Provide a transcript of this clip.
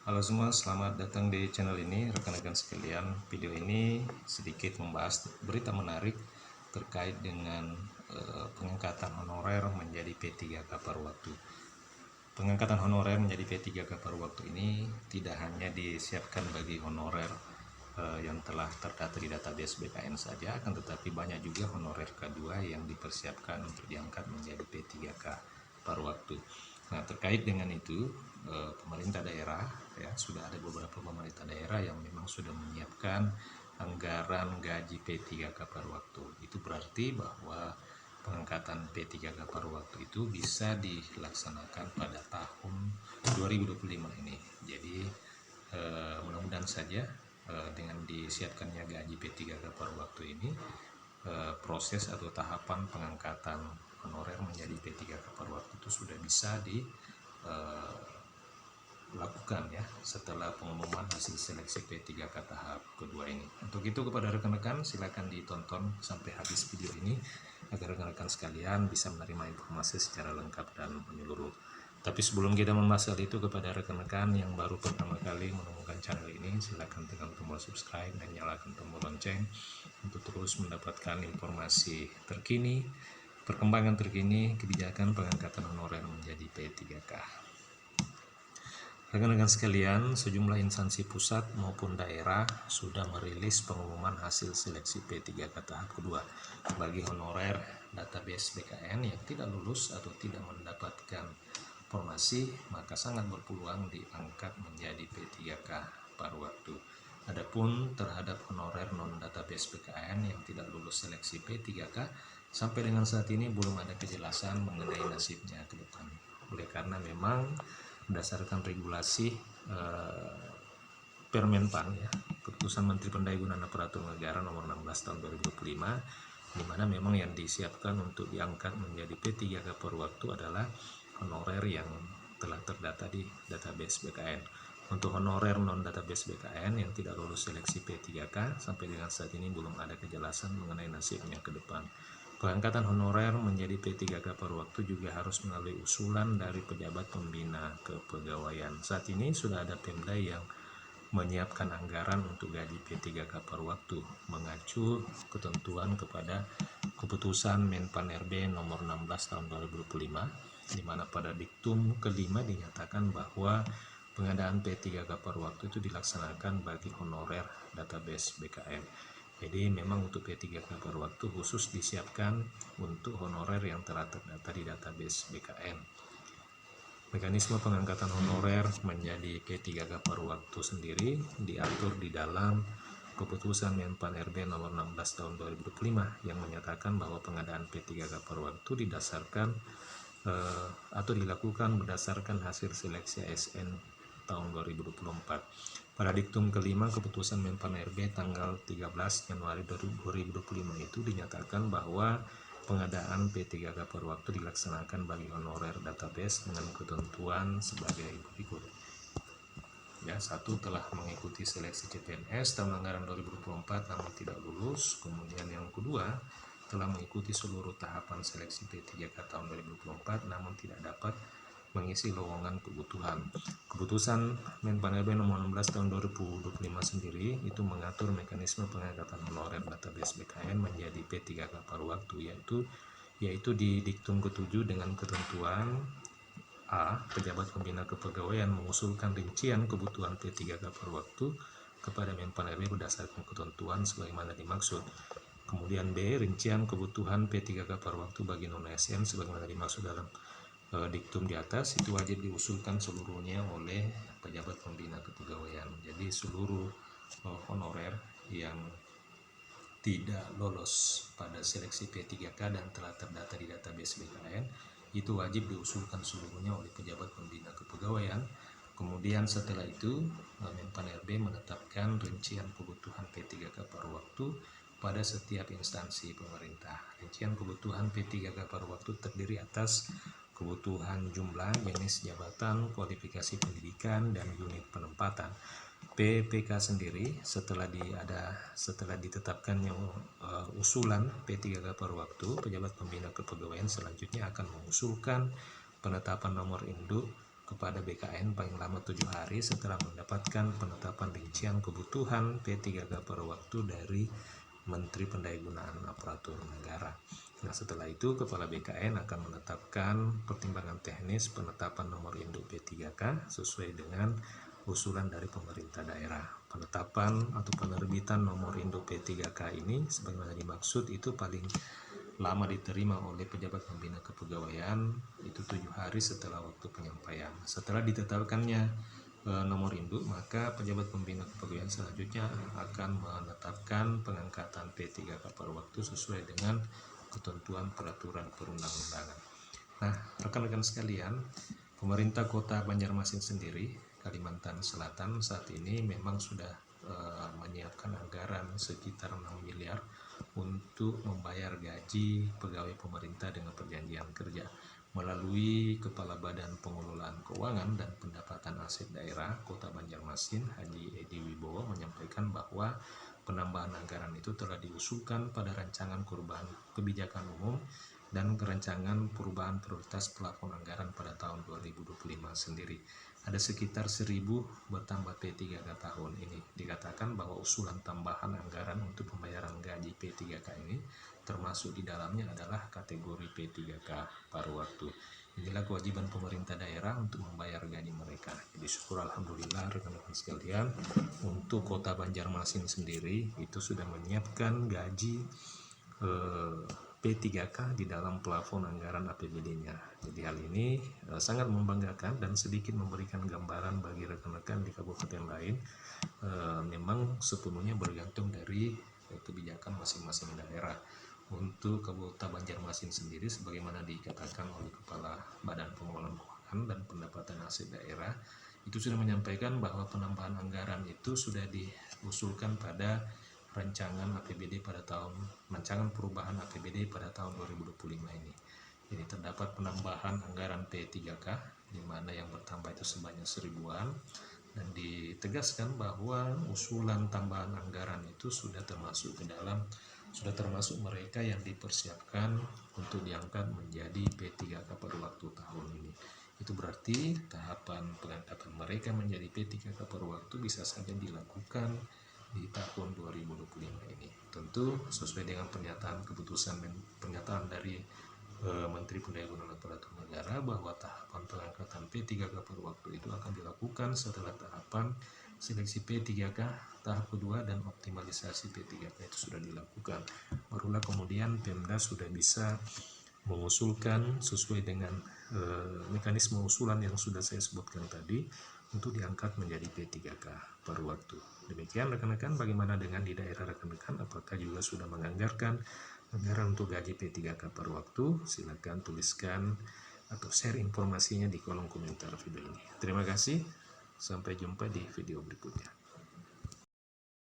Halo semua, selamat datang di channel ini rekan-rekan sekalian. Video ini sedikit membahas berita menarik terkait dengan pengangkatan honorer menjadi P3K paruh waktu. Pengangkatan honorer menjadi P3K paruh waktu ini tidak hanya disiapkan bagi honorer yang telah terdata di database BKN saja, akan tetapi banyak juga honorer K2 yang dipersiapkan untuk diangkat menjadi P3K paruh waktu. Nah, terkait dengan itu, pemerintah daerah ya sudah ada beberapa pemerintah daerah yang memang sudah menyiapkan anggaran gaji P3K paruh waktu. Itu berarti bahwa pengangkatan P3K paruh waktu itu bisa dilaksanakan pada tahun 2025 ini. Jadi mudah-mudahan saja dengan disiapkannya gaji P3K paruh waktu ini, proses atau tahapan pengangkatan honorer menjadi P3K paruh waktu itu sudah bisa dilakukan ya setelah pengumuman hasil seleksi P3K tahap kedua ini. Untuk itu kepada rekan-rekan silakan ditonton sampai habis video ini agar rekan-rekan sekalian bisa menerima informasi secara lengkap dan menyeluruh. Tapi sebelum kita membahas hal itu, kepada rekan-rekan yang baru pertama kali menemukan channel ini, silakan tekan tombol subscribe dan nyalakan tombol lonceng untuk terus mendapatkan informasi terkini, perkembangan terkini kebijakan pengangkatan honorer menjadi P3K. Rekan-rekan sekalian, sejumlah instansi pusat maupun daerah sudah merilis pengumuman hasil seleksi P3K tahap kedua bagi honorer database BKN yang tidak lulus atau tidak mendapatkan formasi, maka sangat berpeluang diangkat menjadi P3K paruh waktu. Adapun terhadap honorer non database BKN yang tidak lulus seleksi P3K, sampai dengan saat ini belum ada kejelasan mengenai nasibnya ke depan. Oleh karena memang berdasarkan regulasi Permenpan ya, Keputusan Menteri Pendayagunaan Aparatur Negara Nomor 16 Tahun 2025, di mana memang yang disiapkan untuk diangkat menjadi P3K paruh waktu adalah honorer yang telah terdata di database BKN. Untuk honorer non database BKN yang tidak lulus seleksi P3K, sampai dengan saat ini belum ada kejelasan mengenai nasibnya ke depan. Pengangkatan honorer menjadi P3K paruh waktu juga harus melalui usulan dari pejabat pembina kepegawaian. Saat ini sudah ada Pemda yang menyiapkan anggaran untuk gaji P3K paruh waktu mengacu ketentuan kepada Keputusan Menpan RB Nomor 16 Tahun 2025, di mana pada diktum kelima dinyatakan bahwa pengadaan P3K paruh waktu itu dilaksanakan bagi honorer database BKN. Jadi memang untuk P3K paruh waktu khusus disiapkan untuk honorer yang telah terdata di database BKN. Mekanisme pengangkatan honorer menjadi P3K paruh waktu sendiri diatur di dalam Keputusan Menpan RB Nomor 16 Tahun 2025 yang menyatakan bahwa pengadaan P3K paruh waktu didasarkan atau dilakukan berdasarkan hasil seleksi ASN tahun 2024. Pada diktum kelima Keputusan Menpan RB tanggal 13 Januari 2025 itu dinyatakan bahwa pengadaan P3K paruh waktu dilaksanakan bagi honorer database dengan ketentuan sebagai berikut. Ya, satu, telah mengikuti seleksi CPNS tahun anggaran 2024 namun tidak lulus. Kemudian yang kedua, telah mengikuti seluruh tahapan seleksi P3K tahun 2024 namun tidak dapat mengisi lowongan kebutuhan. Keputusan Menpan RB nomor 16 tahun 2025 sendiri itu mengatur mekanisme pengangkatan honorer database BKN menjadi P3K paruh waktu, yaitu di diktum ke-7 dengan ketentuan A. Pejabat pembina kepegawaian mengusulkan rincian kebutuhan P3K paruh waktu kepada Menpan RB berdasarkan ketentuan sebagaimana dimaksud. Kemudian B. Rincian kebutuhan P3K paruh waktu bagi non-ASN sebagaimana dimaksud dalam diktum di atas itu wajib diusulkan seluruhnya oleh pejabat pembina kepegawaian. Jadi seluruh honorer yang tidak lolos pada seleksi P3K dan telah terdata di database BKN itu wajib diusulkan seluruhnya oleh pejabat pembina kepegawaian. Kemudian setelah itu Menpan RB menetapkan rincian kebutuhan P3K paruh waktu pada setiap instansi pemerintah. Rincian kebutuhan P3K paruh waktu terdiri atas kebutuhan jumlah, jenis jabatan, kualifikasi pendidikan, dan unit penempatan. PPK sendiri setelah ditetapkannya usulan P3K paruh waktu, pejabat pembina kepegawaian selanjutnya akan mengusulkan penetapan nomor induk kepada BKN paling lama 7 hari setelah mendapatkan penetapan rincian kebutuhan P3K per waktu dari Menteri Pendayagunaan Aparatur Negara. Nah, setelah itu Kepala BKN akan menetapkan pertimbangan teknis penetapan nomor induk P3K sesuai dengan usulan dari pemerintah daerah. Penetapan atau penerbitan nomor induk P3K ini sebagaimana dimaksud itu paling lama diterima oleh pejabat pembina kepegawaian itu 7 hari setelah waktu penyampaian. Setelah ditetapkannya nomor induk, maka pejabat pembina kepegawaian selanjutnya akan menetapkan pengangkatan P3K per waktu sesuai dengan ketentuan peraturan perundang-undangan. Nah, rekan-rekan sekalian, pemerintah Kota Banjarmasin sendiri, Kalimantan Selatan saat ini memang sudah menyiapkan anggaran sekitar 6 miliar untuk membayar gaji pegawai pemerintah dengan perjanjian kerja melalui Kepala Badan Pengelolaan Keuangan dan Pendapatan Aset Daerah Kota Banjarmasin, Haji Edi Wibowo, menyampaikan bahwa penambahan anggaran itu telah diusulkan pada rancangan perubahan kebijakan umum dan rancangan perubahan prioritas plafon anggaran pada tahun 2025 sendiri. Ada sekitar 1.000 bertambah P3K tahun ini. Dikatakan bahwa usulan tambahan anggaran untuk pembayaran gaji P3K ini termasuk di dalamnya adalah kategori P3K paruh waktu. Inilah kewajiban pemerintah daerah untuk membayar gaji mereka. Jadi syukur alhamdulillah rekan-rekan sekalian, untuk Kota Banjarmasin sendiri itu sudah menyiapkan gaji P3K di dalam plafon anggaran APBD-nya. Jadi hal ini sangat membanggakan dan sedikit memberikan gambaran bagi rekan-rekan di kabupaten lain. Memang sepenuhnya bergantung dari kebijakan masing-masing daerah. Untuk Kota Banjarmasin sendiri, sebagaimana dikatakan oleh Kepala Badan Pengelolaan Keuangan dan Pendapatan Aset Daerah, itu sudah menyampaikan bahwa penambahan anggaran itu sudah diusulkan pada rancangan perubahan APBD pada tahun 2025 ini. Jadi terdapat penambahan anggaran P3K di mana yang bertambah itu sebanyak 1.000-an, dan ditegaskan bahwa usulan tambahan anggaran itu sudah termasuk mereka yang dipersiapkan untuk diangkat menjadi P3K per waktu tahun ini. Itu berarti tahapan pengangkatan mereka menjadi P3K per waktu bisa saja dilakukan di tahun 2025 ini. Tentu sesuai dengan keputusan dan pernyataan dari Menteri Pendayagunaan Aparatur Negara bahwa tahapan pengangkatan P3K per waktu itu akan dilakukan setelah tahapan seleksi P3K tahap kedua dan optimalisasi P3K itu sudah dilakukan. Barulah kemudian Pemda sudah bisa mengusulkan sesuai dengan mekanisme usulan yang sudah saya sebutkan tadi untuk diangkat menjadi P3K per waktu. Demikian rekan-rekan, bagaimana dengan di daerah rekan-rekan? Apakah juga sudah menganggarkan anggaran untuk gaji P3K per waktu? Silakan tuliskan atau share informasinya di kolom komentar video ini. Terima kasih, sampai jumpa di video berikutnya.